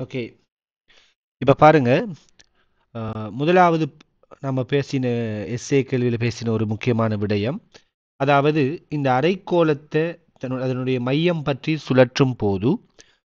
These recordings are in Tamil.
ஓகே. இப்ப பாருங்க. முதலாவது நம்ம பேசின எஸ்ஏ கேள்வியில் பேசின ஒரு முக்கியமான விடயம். அதாவது இந்த அரைக்கோளத்தை அதனுடைய மையம் பற்றி சுழற்றும் போது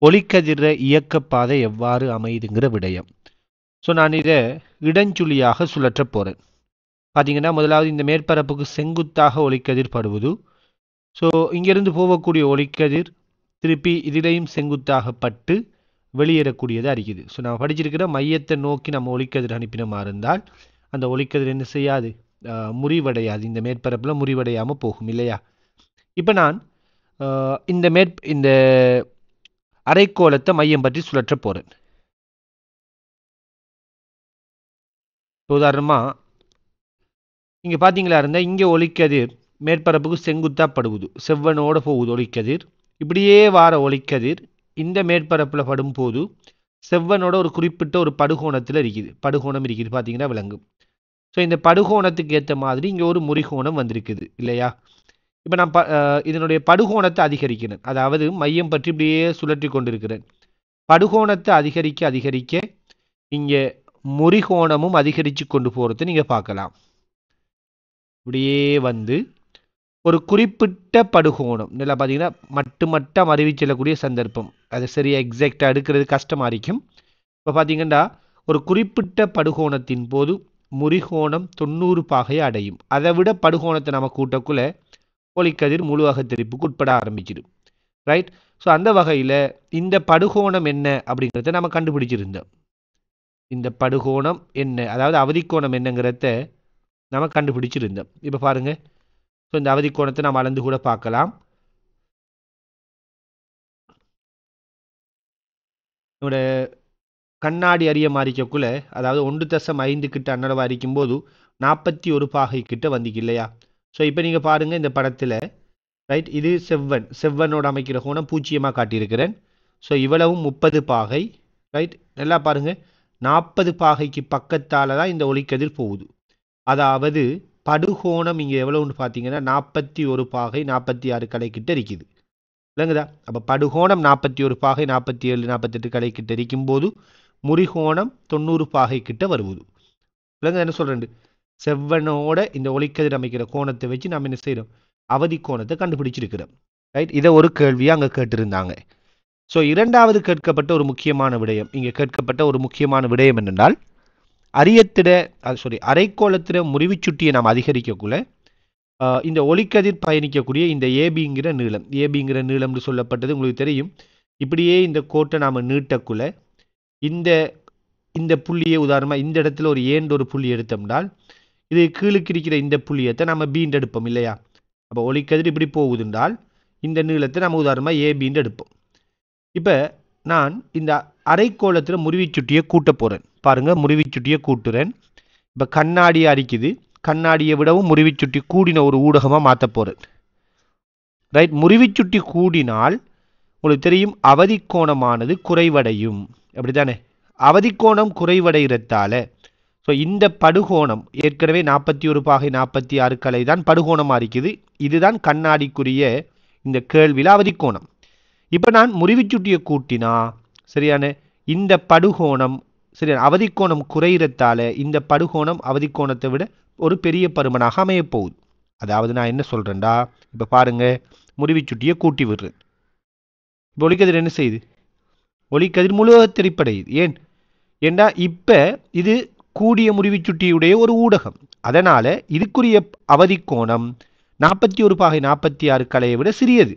ஒளிக்கதிர இயக்கப்பாதை எவ்வாறு அமையுதுங்கிற விடயம். ஸோ நான் இதை இடஞ்சுழியாக சுழற்ற போகிறேன். பார்த்தீங்கன்னா முதலாவது இந்த மேற்பரப்புக்கு செங்குத்தாக ஒளிக்கதிர் படுவது. ஸோ இங்கிருந்து போகக்கூடிய ஒளிக்கதிர் திருப்பி இதிலையும் செங்குத்தாக பட்டு வெளியேறக்கூடியதாக இருக்குது. ஸோ நான் படிச்சிருக்கிற மையத்தை நோக்கி நம்ம ஒளிக்கதிர் அனுப்பினமா இருந்தால் அந்த ஒளிக்கதிர் என்ன செய்யாது, முறிவடையாது, இந்த மேற்பரப்பில் முறிவடையாமல் போகும் இல்லையா. இப்போ நான் இந்த அரைக்கோளத்தை மையம் பற்றி சுழற்ற போகிறேன். உதாரணமாக இங்கே பார்த்தீங்களா இருந்தால் இங்கே ஒளிக்கதிர் மேற்பரப்புக்கு செங்குத்தாக படுவது, செவ்வனோடு போகுது ஒளிக்கதிர். இப்படியே வார ஒளிக்கதிர் இந்த மேற்பரப்பில் படும்போது செவ்வனோட ஒரு குறிப்பிட்ட ஒரு படுகோணத்தில் இருக்குது, படுகோணம் இருக்குது, பார்த்தீங்கன்னா விளங்கும். ஸோ இந்த படுகோணத்துக்கு ஏற்ற மாதிரி இங்கே ஒரு முறிகோணம் வந்திருக்குது இல்லையா. இப்போ நான் இதனுடைய படுகோணத்தை அதிகரிக்கிறேன், அதாவது மையம் பற்றி இப்படியே சுழற்றி கொண்டிருக்கிறேன். படுகோணத்தை அதிகரிக்க அதிகரிக்க இங்கே முறிகோணமும் அதிகரித்து கொண்டு போகிறத நீங்கள் பார்க்கலாம். இப்படியே வந்து ஒரு குறிப்பிட்ட படுகோணம் நல்லா பார்த்தீங்கன்னா மட்டும் அறிவி செல்லக்கூடிய சந்தர்ப்பம், அதை சரியாக எக்ஸாக்டாக எடுக்கிறது கஷ்டமாக இருக்கும். இப்போ பார்த்தீங்கன்னா ஒரு குறிப்பிட்ட படுகோணத்தின் போது முறிகோணம் 90 பாகையை அடையும். அதை விட படுகோணத்தை நம்ம கூட்டக்குள்ள ஒளிக்கதிர் முழு அகத்தரிப்புக்கு உட்பட ஆரம்பிச்சிடும். ரைட். ஸோ அந்த வகையில் இந்த படுகோணம் என்ன அப்படிங்கிறத நம்ம கண்டுபிடிச்சிருந்தோம். இந்த படுகோணம் என்ன, அதாவது அவதிக்கோணம் என்னங்கிறத நம்ம கண்டுபிடிச்சிருந்தோம். இப்போ பாருங்க. ஸோ இந்த அவதிக்கோணத்தை நம்ம அளந்து கூட பார்க்கலாம். என்னோட கண்ணாடி அறிய மாறிக்கக்குள்ள, அதாவது 1.5 கிட்ட அன்னளவு அரிக்கும் போது 41 பாகை கிட்ட வந்திக்கு இல்லையா. ஸோ இப்போ நீங்கள் பாருங்கள் இந்த படத்தில். ரைட். இது செவ்வனோட அமைக்கிற கோணம் பூஜ்ஜியமாக காட்டியிருக்கிறேன். ஸோ இவ்வளவும் 30 பாகை. ரைட். நல்லா பாருங்கள், 40 பாகைக்கு பக்கத்தால் தான் இந்த ஒளிக்கதிர் போகுது. அதாவது படுகோணம் இங்கே எவ்வளோன்னு பார்த்தீங்கன்னா 41 பாகை 46 கலை கிட்ட இருக்குது. விளங்குதா. அப்போ படுகோணம் 41 பாகை 47 48 கலை கிட்ட இருக்கும்போது முறிகோணம் 90 பாகை கிட்ட வருவது. விளங்குதா என்ன சொல்கிறேன். செவ்வனோட இந்த ஒளிக்கதிர் அமைக்கிற கோணத்தை வச்சு நம்ம என்ன செய்கிறோம், அவதி கோணத்தை கண்டுபிடிச்சிருக்கிறோம். ரைட். இதை ஒரு கேள்வியாக அங்கே கேட்டிருந்தாங்க. ஸோ இரண்டாவது கேட்கப்பட்ட ஒரு முக்கியமான விடயம், இங்கே கேட்கப்பட்ட ஒரு முக்கியமான விடயம் என்னென்றால் அரைக்கோளத்திட முறிவுச்சுட்டியை நாம் அதிகரிக்கக்குள்ள இந்த ஒளிக்கதிர் பயணிக்கக்கூடிய இந்த ஏபிங்கிற நீளம்னு சொல்லப்பட்டது உங்களுக்கு தெரியும். இப்படியே இந்த கோட்டை நாம் நீட்டக்குள்ள இந்த இந்த புள்ளியை உதாரணமாக இந்த இடத்துல ஒரு ஒரு புள்ளி எடுத்தோம்னால் இது கீழுக்கு இருக்கிற இந்த புள்ளியத்தை நம்ம பீண்டு எடுப்போம் இல்லையா. அப்போ ஒளிக்கதிர் இப்படி போகுதுன்றால் இந்த நீளத்தை நம்ம உதாரணமாக ஏபின்னு எடுப்போம். இப்போ நான் இந்த அரைக்கோளத்தில் முறிவுச்சுட்டியை கூட்ட போகிறேன். பாருங்கள், முறிவுச்சுட்டியை கூட்டுறேன். இப்போ கண்ணாடியை அரிக்குது, கண்ணாடியை விடவும் முறிவுச்சுட்டி கூடின ஒரு ஊடகமாக மாற்ற போகிறேன். ரைட். முறிவுச்சுட்டி கூடினால் உங்களுக்கு தெரியும் அவதிக்கோணமானது குறைவடையும், அப்படித்தானே. அவதிக்கோணம் குறைவடைகிறதால ஸோ இந்த படுகோணம் ஏற்கனவே 41 பாகை 46 கலை தான் படுகோணமாக இருக்குது. இதுதான் கண்ணாடிக்குரிய இந்த கேள்வியில் அவதிக்கோணம். இப்போ நான் முறிவுச்சுட்டியை கூட்டினா சரியான இந்த படுகோணம் சரியான அவதிக்கோணம் குறைகிறதால இந்த படுகோணம் அவதிக்கோணத்தை விட ஒரு பெரிய பருமனாக அமையப்போகுது. அதாவது நான் என்ன சொல்கிறேன்டா, இப்போ பாருங்கள், முறிவுச்சுட்டியை கூட்டி விடுறேன். இப்போ ஒளிக்கதிர் என்ன செய்யுது, ஒளிக்கதிர் முழுவதும் திரைப்படையுது. ஏண்டா இப்போ இது கூடிய முறிவுச்சுட்டியுடைய ஒரு ஊடகம், அதனால் இதுக்குரிய அவதிக்கோணம் 41 பாகை 46 கலையை விட சிறியது.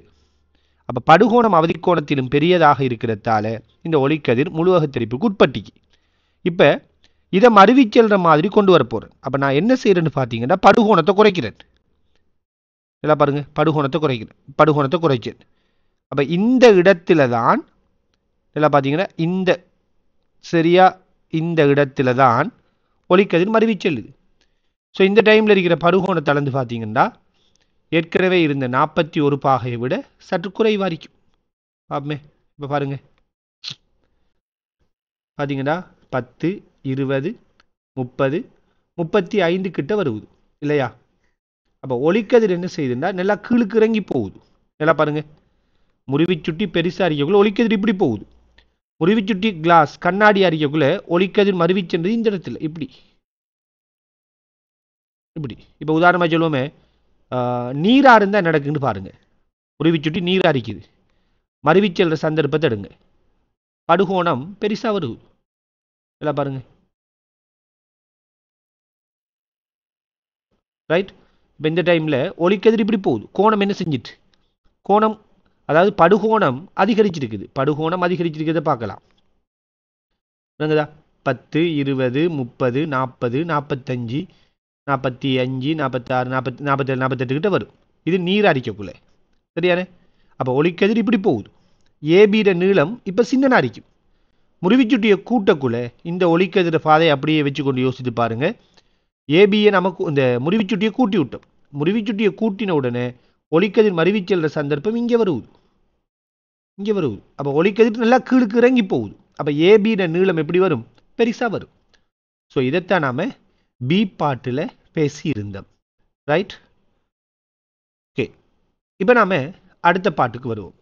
அப்போ படுகோணம் அவதிக்கோணத்திலும் பெரியதாக இருக்கிறதால இந்த ஒளிக்கதிர் முழுவகத்தரிப்புக்கு உட்பட்டிக்கு. இப்போ இதை மறுவி செல்ற மாதிரி கொண்டு வர போகிறேன். அப்போ நான் என்ன செய்கிறேன்னு பார்த்தீங்கன்னா படுகோணத்தை குறைக்கிறேன். எல்லாம் பாருங்கள், படுகோணத்தை குறைச்சேன். அப்போ இந்த இடத்துல தான் எல்லாம் பார்த்தீங்கன்னா இந்த இடத்துல தான் ஒளிக்கதிர் மறுவி செல்லுது. ஸோ இந்த டைமில் இருக்கிற படுகோணத்தை அளந்து பார்த்தீங்கன்னா ஏற்கனவே இருந்த 41 பாகையை விட சற்று குறைவாக இருக்கும். பாப்பமே. இப்போ பாருங்க, பார்த்தீங்கன்னா 10 20 30 35 கிட்ட வருவது இல்லையா. அப்போ ஒளிக்கதிர் என்ன செய்யுதுன்னா நல்லா கீழுக்கு இறங்கி போகுது. நல்லா பாருங்க, முறிவுச்சுட்டி பெருசாக இருக்கக்குள்ள ஒளிக்கதிர் இப்படி போகுது. முறிவுச்சுட்டி கிளாஸ் கண்ணாடி அறிக்கக்குள்ள ஒளிக்கதிர் மறுவிச்சென்றது இந்த இடத்துல இப்படி இப்படி. இப்போ உதாரணமாக சொல்லுவோமே, நீராக இருந்தால் நடக்குன்னு பாருங்க. முறிவுச்சுட்டி நீராக அரிக்குது, மறுவிச்செல்ற சந்தர்ப்பத்தை எடுங்க, படுகோணம் பெருசாக வருது. எல்லாம் பாருங்க, ரைட். இப்போ இந்த டைமில் ஒளிக்கதிர் இப்படி போகுது, கோணம் என்ன செஞ்சிட்டு, கோணம் அதாவது படுகோணம் அதிகரிச்சிருக்குது. படுகோணம் அதிகரிச்சிருக்கிறத பார்க்கலாம். விளங்குதா? 10, 20, 30, 40, 45, 45, 46, 40, 47, 48 கிட்ட வரும். இது நீர் அரிக்கக்குள்ள, சரியானே? அப்போ ஒளிக்கதிர் இப்படி போகுது. ஏபியிட நீளம் இப்போ சின்ன அரிக்கும். முறிவுச்சுட்டியை கூட்டக்குள்ள இந்த ஒளிக்கதிர பாதையை அப்படியே வச்சு கொண்டு யோசித்து பாருங்க. ஏபியை நமக்கு இந்த முறிவுச்சுட்டியை கூட்டி விட்டோம். முறிவுச்சுட்டியை கூட்டின உடனே ஒளிக்கதிர் மறுவிச்செல்ற சந்தர்ப்பம் இங்கே வருவது, இங்கே வருவது. அப்போ ஒளிக்கதிர் நல்லா கீழுக்கு இறங்கி போகுது. அப்போ ஏபியிட நீளம் எப்படி வரும், பெருசா வரும். ஸோ இதைத்தான் நாம பி பாட்டில் பேசி இருந்தோம், ரைட்? ஓகே, இப்போ நாம அடுத்த பாட்டுக்கு வருவோம்.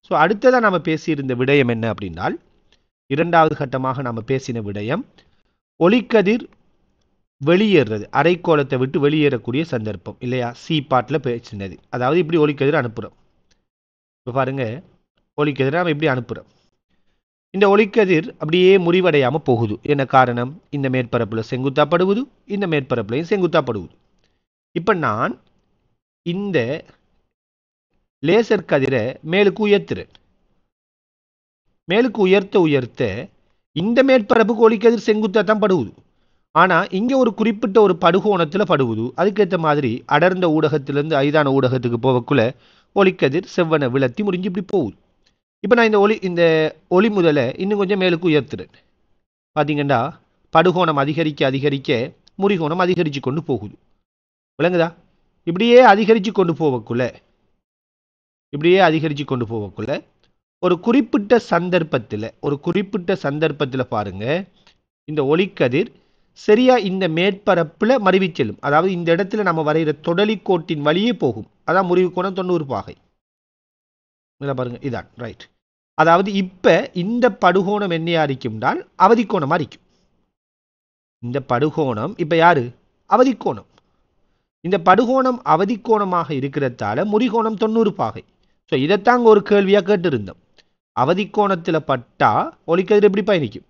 ஸோ அடுத்ததான் நாம் பேசியிருந்த விடயம் என்ன அப்படின்னால், இரண்டாவது கட்டமாக நாம் பேசின விடயம் ஒளிக்கதிர் வெளியேறது, அரைக்கோளத்தை விட்டு வெளியேறக்கூடிய சந்தர்ப்பம் இல்லையா? சி பாட்டில் பேசினது. அதாவது இப்படி ஒளிக்கதிர் அனுப்புகிறோம். இப்போ பாருங்க, ஒளிக்கதிர் நாம் இப்படி அனுப்புகிறோம். இந்த ஒளிக்கதிர் அப்படியே முறிவடையாமல் போகுது. என்ன காரணம்? இந்த மேற்பரப்பில் செங்குத்தாப்படுவது, இந்த மேற்பரப்புலையும் செங்குத்தாப்படுவது. இப்போ நான் இந்த லேசர் கதிரை மேலுக்கு உயர்த்துறேன். மேலுக்கு உயர்த்த உயர்த்த இந்த மேற்பரப்புக்கு ஒளிக்கதிர் செங்குத்தா தான் படுவது. ஆனால் இங்கே ஒரு குறிப்பிட்ட ஒரு படுகோணத்தில் படுவது. அதுக்கேற்ற மாதிரி அடர்ந்த ஊடகத்திலிருந்து ஐதான ஊடகத்துக்கு போகக்குள்ள ஒளிக்கதிர் செவ்வனை விளத்தி முடிஞ்சு இப்படி போகுது. இப்போ நான் இந்த ஒளி முதலை இன்னும் கொஞ்சம் மேலுக்கு உயர்த்துறேன். பார்த்தீங்கன்னா படுகோணம் அதிகரிக்க அதிகரிக்க முறிகோணம் அதிகரித்து கொண்டு போகுது. விளங்குதா? இப்படியே அதிகரித்து கொண்டு போகக்குள்ள ஒரு குறிப்பிட்ட சந்தர்ப்பத்தில் பாருங்க, இந்த ஒளிக்கதிர் சரியா இந்த மேற்பரப்புல மறுவி செல்லும். அதாவது இந்த இடத்துல நம்ம வரைகிற தொடலி கோட்டின் வழியே போகும். அதான் முறிவு கோணம் 90 பாகை. பாருங்க, இதான் ரைட். அதாவது இப்ப இந்த படுகோணம் என்னையா அரிக்கும்னால் அவதிக்கோணம் அரிக்கும். இந்த படுகோணம் இப்ப யாரு? அவதிக்கோணம். இந்த படுகோணம் அவதிக்கோணமாக இருக்கிறதால முறிகோணம் 90 பாகை. ஸோ இதைத்தாங்க ஒரு கேள்வியாக கேட்டிருந்தோம். அவதிக்கோணத்தில் பட்டா ஒளிக்கதிர் எப்படி பயணிக்கும்?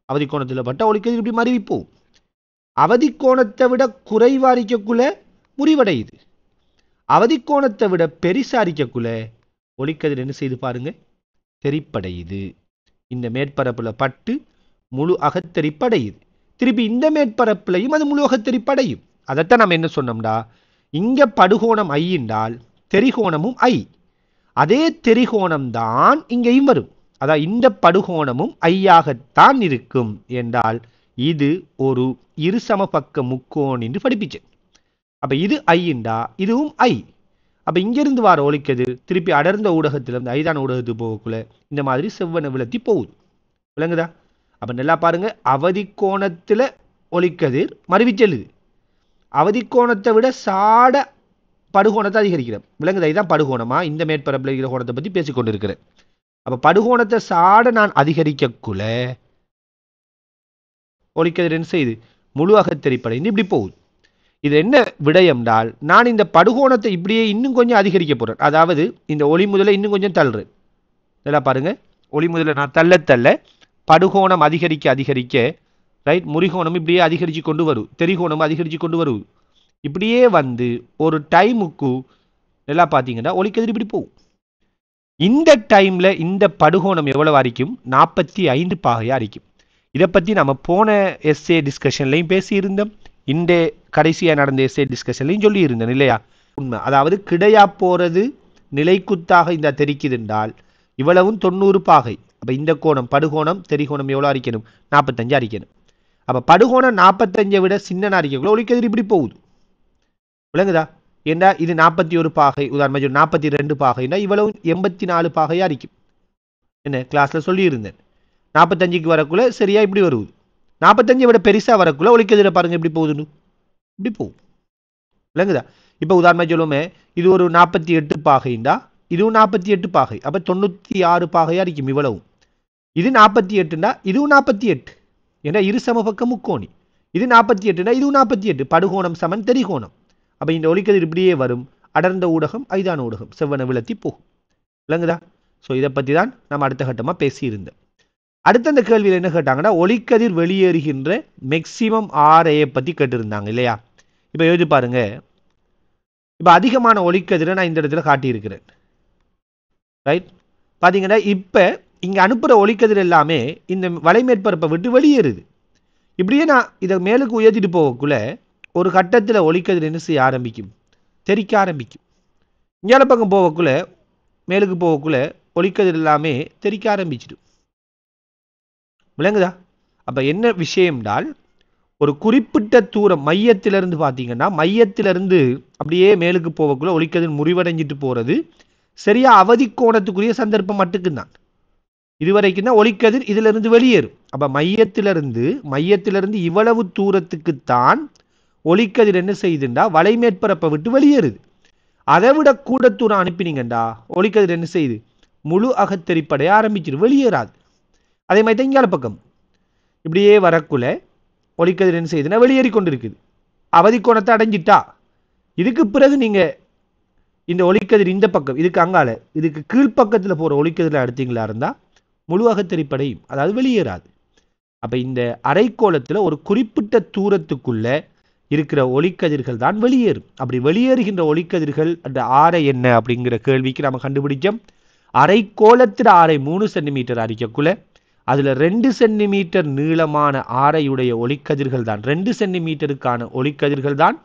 அவதிக்கோணத்தில் பட்டா ஒளிக்கதிர் இப்படி மறுவி போகும். அவதிக்கோணத்தை விட குறைவாரிக்கக்குள்ள முறிவடையுது. அவதிக்கோணத்தை விட பெரிசாரிக்கக்குள்ள ஒளிக்கதிர் என்ன செய்து பாருங்க, தெரிப்படையுது. இந்த மேற்பரப்புல பட்டு முழு அகத்தெரிப்படையுது. திருப்பி இந்த மேற்பரப்புலையும் அது முழு அகத்தெரிப்படையும். அதைத்தான் நம்ம என்ன சொன்னோம்டா, இங்க படுகோணம் ஐ என்றால் தெரிகோணமும் ஐ. அதே தெரிகோணம் தான் இங்கேயும் வரும். அதாவது இந்த படுகோணமும் ஐயாகத்தான் இருக்கும் என்றால் இது ஒரு இருசமபக்க முக்கோணம் என்று படிப்பிச்சேன். அப்ப இது ஐ என்றா இதுவும் ஐ. அப்ப இங்கிருந்து வர ஒளிக்கதிர் திருப்பி அடர்ந்த ஊடகத்திலிருந்து ஐதான ஊடகத்துக்கு போகக்குள்ள இந்த மாதிரி செவ்வனை விளத்தி போகுது. விளங்குதா? அப்ப நல்லா பாருங்க, அவதிக்கோணத்துல ஒளிக்கதிர் மறுவி செல்லுது. அவதிக்கோணத்தை விட சாட படுகோணத்தை அதிகரிக்கிறேன். விளங்குதா? இதுதான் படுகோணமா இந்த மேற்பரப்பில் இருக்கிற கோணத்தை பற்றி பேசிக்கொண்டு இருக்கிறேன். அப்ப படுகோணத்தை சாட நான் அதிகரிக்கக்குள்ள ஒளிக்கதிர் என்ன செய்யுது? முழு அகத்தெரிப்படைந்து இப்படி போகுது. இது என்ன விடயம்னால், நான் இந்த படுகோணத்தை இப்படியே இன்னும் கொஞ்சம் அதிகரிக்க போறேன். அதாவது இந்த ஒளி முதலை இன்னும் கொஞ்சம் தள்ளுறேன். இதெல்லாம் பாருங்க, ஒளி முதலை நான் தள்ள தள்ள படுகோணம் அதிகரிக்க அதிகரிக்க ரைட் முறிகோணம் இப்படியே அதிகரித்து கொண்டு வரும், தெரிகோணம் அதிகரித்து கொண்டு வருது. இப்படியே வந்து ஒரு டைமுக்கு நல்லா பார்த்தீங்கன்னா ஒளிக்கதிர் இப்படி போகும். இந்த டைம்ல இந்த படுகோணம் எவ்வளவு அரிக்கும்? 45 பாகையா அரிக்கும். இதை பற்றி நம்ம போன எஸ்ஏ டிஸ்கஷன்லையும் பேசியிருந்தோம். இந்த கடைசியாக நடந்த எஸ்ஏ டிஸ்கஷன்லையும் சொல்லி இருந்தேன் இல்லையா? உண்மை. அதாவது கிடையா போறது நிலைக்குத்தாக இந்த தெரிக்குது என்றால் இவ்வளவும் 90 பாகை. அப்போ இந்த கோணம் படுகோணம் தெரிகோணம் எவ்வளோ அரிக்கணும் 45 அரிக்கணும். அப்போ படுகோணம் 45 விட சின்ன அரிக்கக்குள்ள ஒளிக்கதிர் இப்படி போகுது. விளங்குதா? ஏண்டா இது 41 பாகை, உதாரணமாக 42 பாகைன்னா இவ்வளவு 84 பாகையாக அரிக்கும். என்ன கிளாஸில் சொல்லியிருந்தேன். 45க்கு வரக்குள்ள சரியா இப்படி வருது. 45 விட பெருசாக வரக்குள்ள ஒளிக்கதிரை பாருங்க எப்படி போகுதுன்னு, இப்படி போகும். விளங்குதா? இப்போ உதாரணமாக சொல்லுவோமே, இது ஒரு 48 பாகைண்டா இதுவும் 48 பாகை, அப்போ 96 பாகையாக இருக்கும் இவ்வளவும். இது 48ண்டா இதுவும் 48, ஏன்னா இரு சமபக்க முக்கோணி. இது 48ண்டா இதுவும் 48, படுகோணம் சமன் தெரிகோணம். அப்போ இந்த ஒளிக்கதிர் இப்படியே வரும். அடர்ந்த ஊடகம் ஐதான ஊடகம் செவ்வன விளத்தி போகும். விளங்குதா? ஸோ இதை பற்றி தான் நம்ம அடுத்த கட்டமாக பேசியிருந்தோம். அடுத்த அந்த கேள்வியில் என்ன கேட்டாங்கன்னா, ஒளிக்கதிர் வெளியேறுகின்ற மேக்சிமம் ஆரையை பற்றி கேட்டிருந்தாங்க இல்லையா? இப்போ யோசிச்சு பாருங்க, இப்போ அதிகமான ஒளிக்கதிரை நான் இந்த இடத்துல காட்டியிருக்கிறேன். ரைட், பார்த்தீங்கன்னா இப்போ இங்கே அனுப்புகிற ஒளிக்கதிர் எல்லாமே இந்த வலைமேற்பரப்பை விட்டு வெளியேறுது. இப்படியே நான் இதை மேலுக்கு உயர்த்திட்டு போகக்குள்ள ஒரு கட்டத்தில் ஒளிக்கதிர் என்ன செய்ய ஆரம்பிக்கும், தெரிக்க ஆரம்பிக்கும். இங்கால பக்கம் போகக்குள்ள மேலுக்கு போகக்குள்ள ஒளிக்கதிர் எல்லாமே தெரிக்க ஆரம்பிச்சிடும். விளங்குதா? அப்போ என்ன விஷயம்டால், ஒரு குறிப்பிட்ட தூரம் மையத்திலிருந்து பார்த்தீங்கன்னா மையத்திலிருந்து அப்படியே மேலுக்கு போகக்குள்ள ஒளிக்கதிர் முறிவடைஞ்சிட்டு போகிறது சரியா அவதி கோணத்துக்குரிய சந்தர்ப்பம் மட்டுக்குந்தான். இதுவரைக்கும் தான் ஒளிக்கதிர் இதிலிருந்து வெளியேறும். அப்போ மையத்திலிருந்து இவ்வளவு தூரத்துக்குத்தான் ஒளிக்கதிர் என்ன செய்யுதுண்டா வலைமேற்பரப்பை விட்டு வெளியேறுது. அதை விட கூட தூரம் அனுப்பினீங்கண்டா ஒளிக்கதிர் என்ன செய்யுது, முழு அகத்தெரிப்படைய ஆரம்பிச்சிடும், வெளியேறாது. அதே மாதிரி தான் இங்கால பக்கம் இப்படியே வரக்குள்ள ஒளிக்கதிர் என்ன செய்யுதுன்னா வெளியேறி கொண்டு இருக்குது, அவதி கோணத்தை அடைஞ்சிட்டா. இதுக்கு பிறகு நீங்க இந்த ஒளிக்கதிர் இந்த பக்கம் இதுக்கு அங்கால இதுக்கு கீழ்ப்பக்கத்தில் போற ஒளிக்கதிரில் எடுத்தீங்களா இருந்தா முழு அகத்தெரிப்படையும், அதாவது வெளியேறாது. அப்ப இந்த அரைக்கோளத்தில் ஒரு குறிப்பிட்ட தூரத்துக்குள்ள இருக்கிற ஒளிக்கதிர்கள் தான் வெளியேறும். அப்படி வெளியேறுகின்ற ஒளிக்கதிர்கள் அந்த ஆரை என்ன அப்படிங்கிற கேள்விக்கு நம்ம கண்டுபிடிச்சோம். அரைக்கோளத்தில் ஆரை 3 சென்டிமீட்டர் அரிக்கக்குள்ள அதுல 2 சென்டிமீட்டர் நீளமான ஆரையுடைய ஒளிக்கதிர்கள் தான், 2 சென்டிமீட்டருக்கான ஒளிக்கதிர்கள் தான்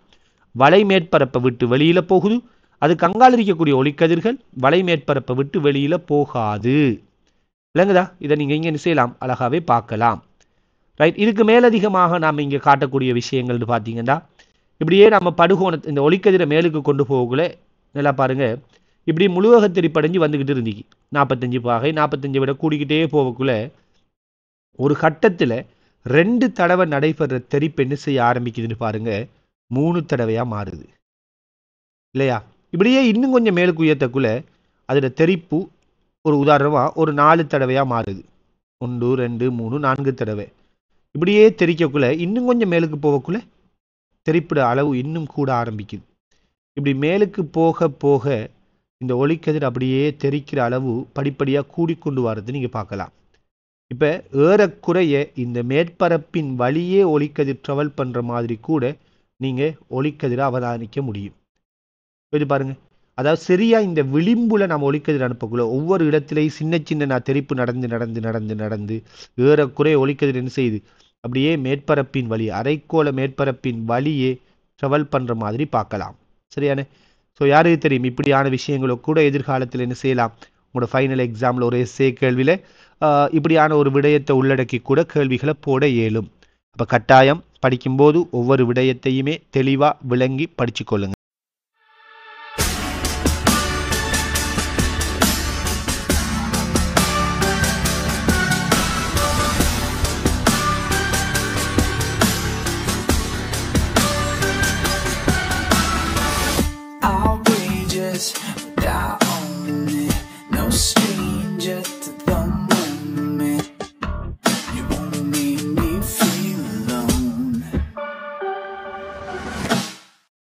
வலை மேற்பரப்பை விட்டு வெளியில போகுது. அதுக்கு அங்கால் இருக்கக்கூடிய ஒளிக்கதிர்கள் வலை மேற்பரப்பை விட்டு வெளியில போகாது. விளங்குதா? இதை நீங்க இங்க என்ன செய்யலாம், அழகாவே பார்க்கலாம். ரைட், இதுக்கு மேலதிகமாக நாம் இங்கே காட்டக்கூடிய விஷயங்கள்னு பார்த்தீங்கன்னா, இப்படியே நம்ம படுகோணத்தை இந்த ஒளிக்கதிரை மேலுக்கு கொண்டு போகக்குள்ள நல்லா பாருங்க, இப்படி முழுவகத்திரிப்படைஞ்சு வந்துக்கிட்டு இருந்துச்சு 45 பாகை, 45 விட கூடிக்கிட்டே போகக்குள்ள ஒரு கட்டத்தில் 2 தடவை நடைபெற தெரிப்பு என்ன செய்ய ஆரம்பிக்குதுன்னு பாருங்க, 3 தடவையா மாறுது இல்லையா? இப்படியே இன்னும் கொஞ்சம் மேலுக்கு உயர்த்தக்குள்ள அதோட தெரிப்பு ஒரு உதாரணமா ஒரு 4 தடவையா மாறுது. 1 2 3 4 தடவை இப்படியே தெரிக்கக்குள்ள இன்னும் கொஞ்சம் மேலுக்கு போகக்குள்ள தெரிப்பிட அளவு இன்னும் கூட ஆரம்பிக்குது. இப்படி மேலுக்கு போக போக இந்த ஒளிக்கதிர் அப்படியே தெரிக்கிற அளவு படிப்படியாக கூடிக்கொண்டு வரது நீங்க பார்க்கலாம். இப்ப ஏறக்குறைய இந்த மேற்பரப்பின் வழியே ஒளிக்கதிர் ட்ராவல் பண்ற மாதிரி கூட நீங்க ஒளிக்கதிரை அவதானிக்க முடியும். இது பாருங்க, அதாவது சரியா இந்த விளிம்புல நம்ம ஒளிக்கதிர் அனுப்பக்குள்ள ஒவ்வொரு இடத்திலேயும் சின்ன சின்ன தெரிப்பு நடந்து நடந்து நடந்து நடந்து ஏறக்குறைய ஒளிக்கதிர் என்ன செய்யுது, அப்படியே மேற்பரப்பின் வழி அரைக்கோள மேற்பரப்பின் வழியே ட்ராவல் பண்ற மாதிரி பார்க்கலாம். சரியான? ஸோ யாருக்கு தெரியும், இப்படியான விஷயங்களோ கூட எதிர்காலத்தில் என்ன செய்யலாம், உங்களோட ஃபைனல் எக்ஸாமில் ஒரு எஸ்ஏ கேள்வியில் இப்படியான ஒரு விடயத்தை உள்ளடக்கி கூட கேள்விகளை போட இயலும். அப்போ கட்டாயம் படிக்கும்போது ஒவ்வொரு விடயத்தையுமே தெளிவாக விளங்கி படிச்சுக்கொள்ளுங்க.